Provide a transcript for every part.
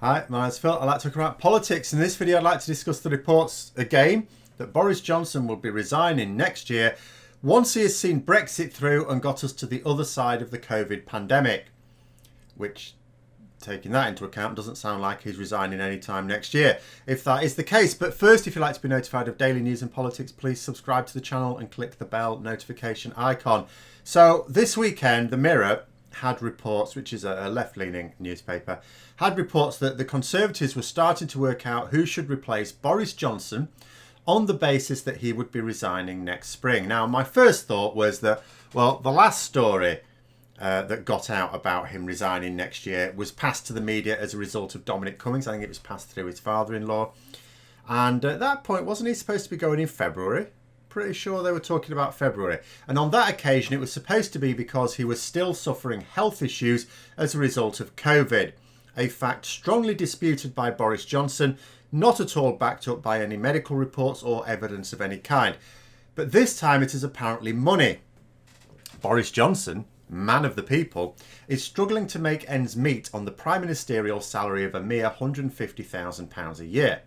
Hi, my name's Phil. I'd like to talk about politics. In this video, I'd like to discuss the reports again that Boris Johnson will be resigning next year once he has seen Brexit through and got us to the other side of the COVID pandemic. Which, taking that into account, doesn't sound like he's resigning anytime next year, if that is the case. But first, if you'd like to be notified of daily news and politics, please subscribe to the channel and click the bell notification icon. So this weekend, the Mirror had reports, which is a left-leaning newspaper, had reports that the Conservatives were starting to work out who should replace Boris Johnson on the basis that he would be resigning next spring. Now, my first thought was that, well, the last story that got out about him resigning next year was passed to the media as a result of Dominic Cummings. I think it was passed through his father-in-law. And at that point, wasn't he supposed to be going in February? Pretty sure they were talking about February. And on that occasion, it was supposed to be because he was still suffering health issues as a result of COVID. A fact strongly disputed by Boris Johnson, not at all backed up by any medical reports or evidence of any kind. But this time it is apparently money. Boris Johnson, man of the people, is struggling to make ends meet on the prime ministerial salary of a mere £150,000 a year.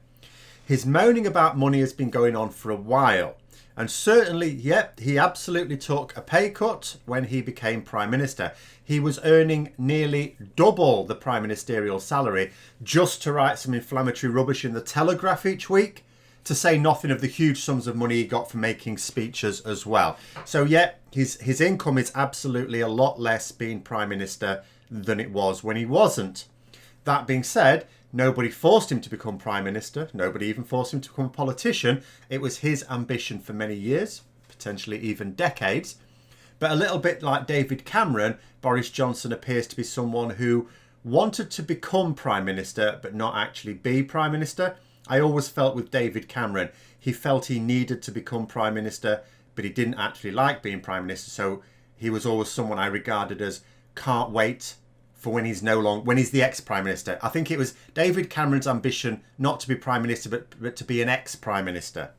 His moaning about money has been going on for a while. And certainly, yep, he absolutely took a pay cut when he became Prime Minister. He was earning nearly double the prime ministerial salary just to write some inflammatory rubbish in the Telegraph each week, to say nothing of the huge sums of money he got for making speeches as well. So, yeah, his income is absolutely a lot less being Prime Minister than it was when he wasn't. That being said, nobody forced him to become Prime Minister. Nobody even forced him to become a politician. It was his ambition for many years, potentially even decades. But a little bit like David Cameron, Boris Johnson appears to be someone who wanted to become Prime Minister but not actually be Prime Minister. I always felt with David Cameron, he felt he needed to become Prime Minister, but he didn't actually like being Prime Minister. So he was always someone I regarded as can't wait for when he's the ex-Prime Minister. I think it was David Cameron's ambition not to be Prime Minister, but to be an ex-Prime Minister.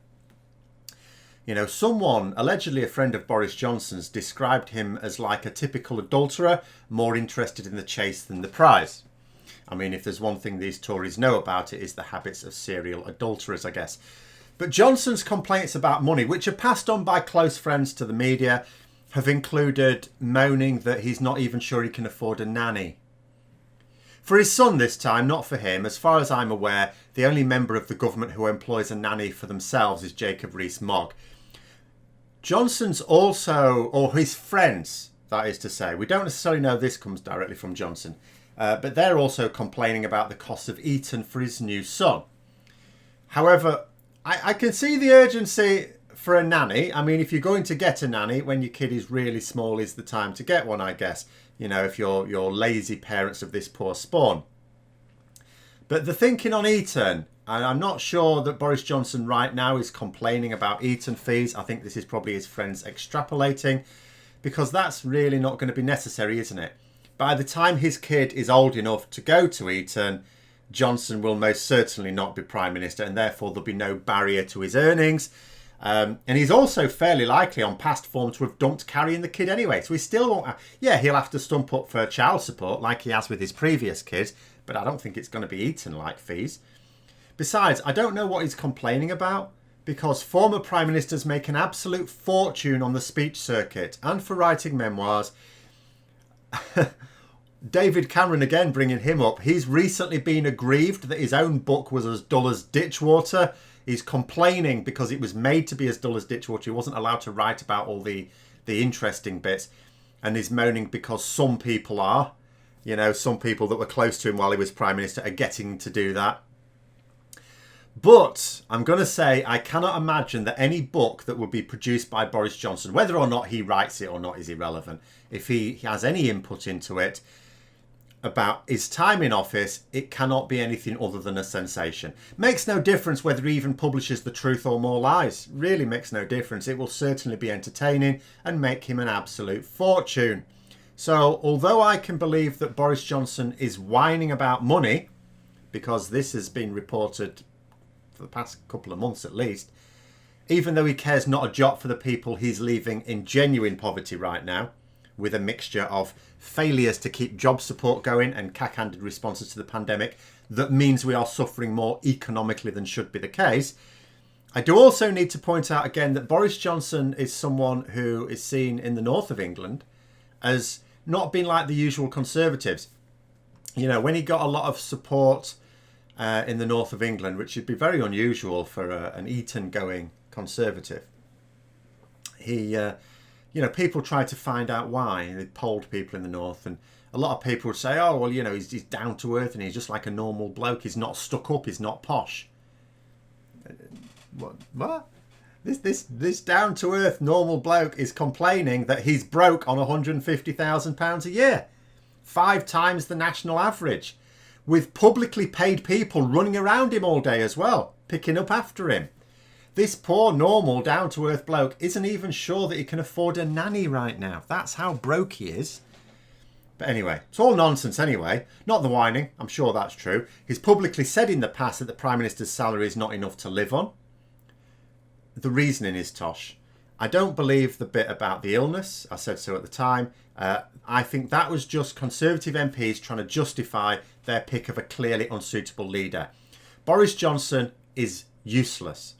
You know, someone, allegedly a friend of Boris Johnson's, described him as like a typical adulterer, more interested in the chase than the prize. I mean, if there's one thing these Tories know about it, is the habits of serial adulterers, I guess. But Johnson's complaints about money, which are passed on by close friends to the media, have included moaning that he's not even sure he can afford a nanny. For his son this time, not for him. As far as I'm aware, the only member of the government who employs a nanny for themselves is Jacob Rees-Mogg. Johnson's also, or his friends, that is to say, we don't necessarily know this comes directly from Johnson, but they're also complaining about the cost of Eton for his new son. However, I can see the urgency for a nanny. I mean, if you're going to get a nanny when your kid is really small is the time to get one, I guess. You know, if you're lazy parents of this poor spawn. But the thinking on Eton, and I'm not sure that Boris Johnson right now is complaining about Eton fees. I think this is probably his friends extrapolating, because that's really not going to be necessary, isn't it? By the time his kid is old enough to go to Eton, Johnson will most certainly not be Prime Minister, and therefore there'll be no barrier to his earnings. And he's also fairly likely on past form to have dumped carrying the kid anyway. So he still won't yeah, he'll have to stump up for child support like he has with his previous kids, but I don't think it's going to be Eton-like fees. Besides, I don't know what he's complaining about, because former Prime Ministers make an absolute fortune on the speech circuit and for writing memoirs. David Cameron, again, bringing him up. He's recently been aggrieved that his own book was as dull as ditchwater. He's complaining because it was made to be as dull as ditchwater. He wasn't allowed to write about all the interesting bits. And he's moaning because some people are. You know, some people that were close to him while he was Prime Minister are getting to do that. But I'm going to say I cannot imagine that any book that would be produced by Boris Johnson, whether or not he writes it or not is irrelevant. If he has any input into it about his time in office, it cannot be anything other than a sensation. Makes no difference whether he even publishes the truth or more lies. Really makes no difference. It will certainly be entertaining and make him an absolute fortune. So, although I can believe that Boris Johnson is whining about money, because this has been reported for the past couple of months at least, even though he cares not a jot for the people he's leaving in genuine poverty right now, with a mixture of failures to keep job support going and cack-handed responses to the pandemic that means we are suffering more economically than should be the case. I do also need to point out again that Boris Johnson is someone who is seen in the north of England as not being like the usual Conservatives. You know, when he got a lot of support in the north of England, which would be very unusual for an Eton-going Conservative, people tried to find out why. They polled people in the north, and a lot of people would say, oh, well, he's down to earth and he's just like a normal bloke. He's not stuck up. He's not posh. What? This down to earth normal bloke is complaining that he's broke on £150,000 a year, 5 times the national average, with publicly paid people running around him all day as well, picking up after him. This poor, normal, down-to-earth bloke isn't even sure that he can afford a nanny right now. That's how broke he is. But anyway, it's all nonsense anyway. Not the whining, I'm sure that's true. He's publicly said in the past that the Prime Minister's salary is not enough to live on. The reasoning is tosh. I don't believe the bit about the illness. I said so at the time. I think that was just Conservative MPs trying to justify their pick of a clearly unsuitable leader. Boris Johnson is useless.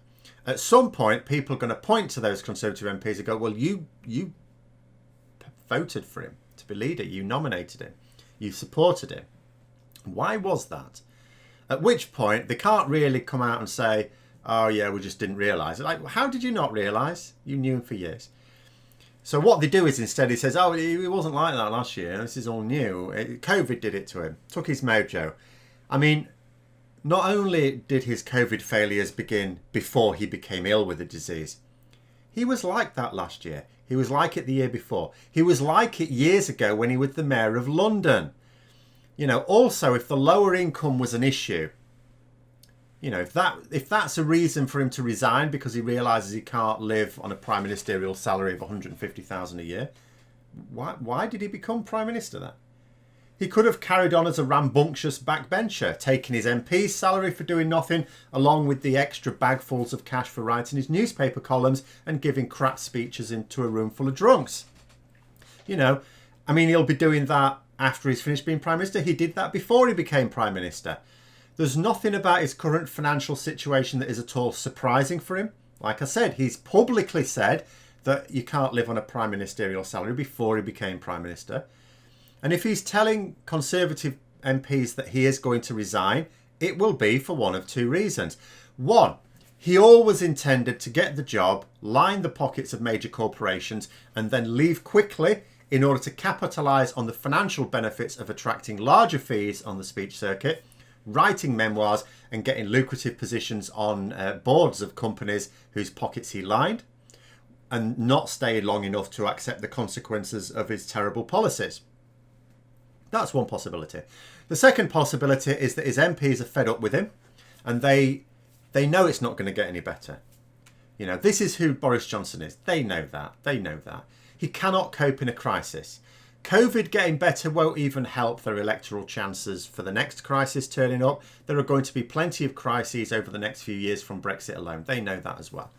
At some point, people are going to point to those Conservative MPs and go, well, you voted for him to be leader. You nominated him. You supported him. Why was that? At which point, they can't really come out and say, oh, yeah, we just didn't realise. Like, how did you not realise? You knew him for years. So what they do is instead he says, oh, he wasn't like that last year. This is all new. COVID did it to him. Took his mojo. I mean, not only did his COVID failures begin before he became ill with the disease, he was like that last year. He was like it the year before. He was like it years ago when he was the mayor of London. Also, if the lower income was an issue, if that's a reason for him to resign because he realises he can't live on a prime ministerial salary of £150,000 a year, why did he become Prime Minister then? He could have carried on as a rambunctious backbencher, taking his MP's salary for doing nothing, along with the extra bagfuls of cash for writing his newspaper columns and giving crap speeches into a room full of drunks. He'll be doing that after he's finished being Prime Minister. He did that before he became Prime Minister. There's nothing about his current financial situation that is at all surprising for him. Like I said, he's publicly said that you can't live on a prime ministerial salary before he became Prime Minister. And if he's telling Conservative MPs that he is going to resign, it will be for one of 2 reasons. One, he always intended to get the job, line the pockets of major corporations, and then leave quickly in order to capitalise on the financial benefits of attracting larger fees on the speech circuit, writing memoirs, and getting lucrative positions on boards of companies whose pockets he lined, and not stay long enough to accept the consequences of his terrible policies. That's one possibility. The second possibility is that his MPs are fed up with him and they know it's not going to get any better. This is who Boris Johnson is. They know that. He cannot cope in a crisis. COVID getting better won't even help their electoral chances for the next crisis turning up. There are going to be plenty of crises over the next few years from Brexit alone. They know that as well.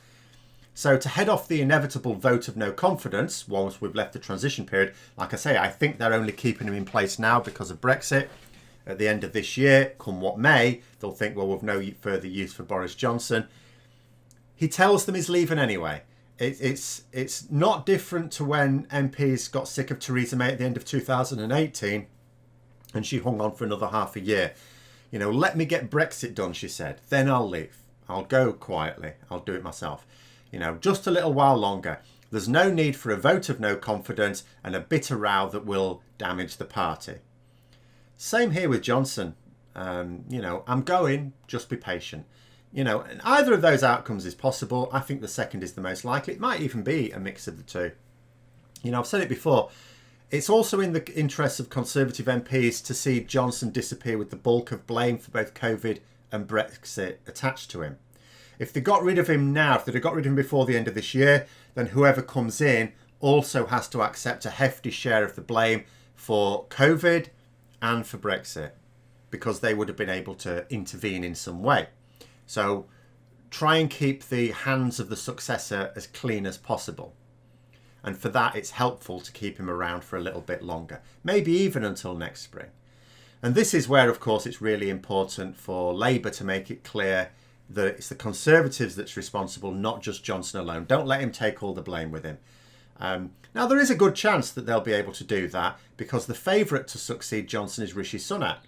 So to head off the inevitable vote of no confidence, once we've left the transition period, like I say, I think they're only keeping him in place now because of Brexit. At the end of this year, come what may, they'll think, well, we've no further use for Boris Johnson. He tells them he's leaving anyway. It's not different to when MPs got sick of Theresa May at the end of 2018 and she hung on for another half a year. Let me get Brexit done, she said. Then I'll leave. I'll go quietly. I'll do it myself. Just a little while longer. There's no need for a vote of no confidence and a bitter row that will damage the party. Same here with Johnson. I'm going, just be patient. And either of those outcomes is possible. I think the second is the most likely. It might even be a mix of the two. I've said it before. It's also in the interests of Conservative MPs to see Johnson disappear with the bulk of blame for both COVID and Brexit attached to him. If they got rid of him now, if they'd have got rid of him before the end of this year, then whoever comes in also has to accept a hefty share of the blame for COVID and for Brexit, because they would have been able to intervene in some way. So try and keep the hands of the successor as clean as possible. And for that, it's helpful to keep him around for a little bit longer, maybe even until next spring. And this is where, of course, it's really important for Labour to make it clear that it's the Conservatives that's responsible, not just Johnson alone. Don't let him take all the blame with him. Now, there is a good chance that they'll be able to do that because the favourite to succeed Johnson is Rishi Sunak.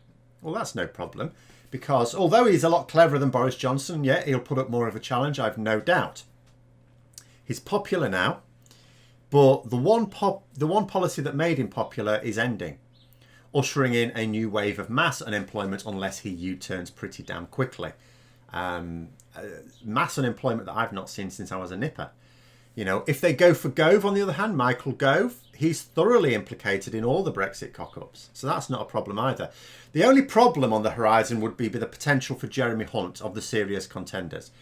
Well, that's no problem because although he's a lot cleverer than Boris Johnson, yeah, he'll put up more of a challenge, I've no doubt. He's popular now, but the one policy that made him popular is ending, ushering in a new wave of mass unemployment unless he U-turns pretty damn quickly. Mass unemployment that I've not seen since I was a nipper. You know, if they go for Gove, on the other hand, Michael Gove, he's thoroughly implicated in all the Brexit cock-ups. So that's not a problem either. The only problem on the horizon would be the potential for Jeremy Hunt of the serious contenders.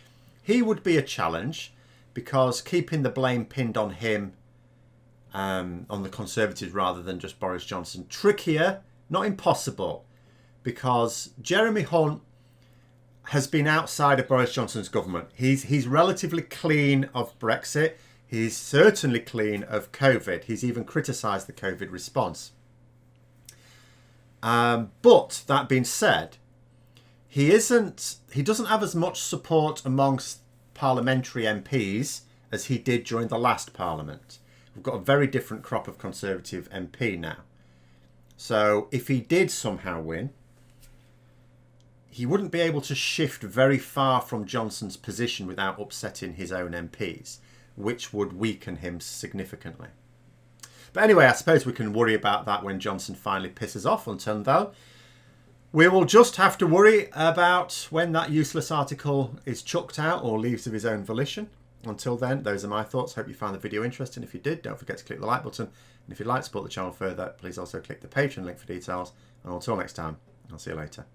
He would be a challenge because keeping the blame pinned on him, on the Conservatives rather than just Boris Johnson, trickier, not impossible, because Jeremy Hunt has been outside of Boris Johnson's government. He's relatively clean of Brexit. He's certainly clean of COVID. He's even criticised the COVID response. But that being said, he doesn't have as much support amongst parliamentary MPs as he did during the last Parliament. We've got a very different crop of Conservative MP now. So if he did somehow win, he wouldn't be able to shift very far from Johnson's position without upsetting his own MPs, which would weaken him significantly. But anyway, I suppose we can worry about that when Johnson finally pisses off. Until then, we will just have to worry about when that useless article is chucked out or leaves of his own volition. Until then, those are my thoughts. Hope you found the video interesting. If you did, don't forget to click the like button. And if you'd like to support the channel further, please also click the Patreon link for details. And until next time, I'll see you later.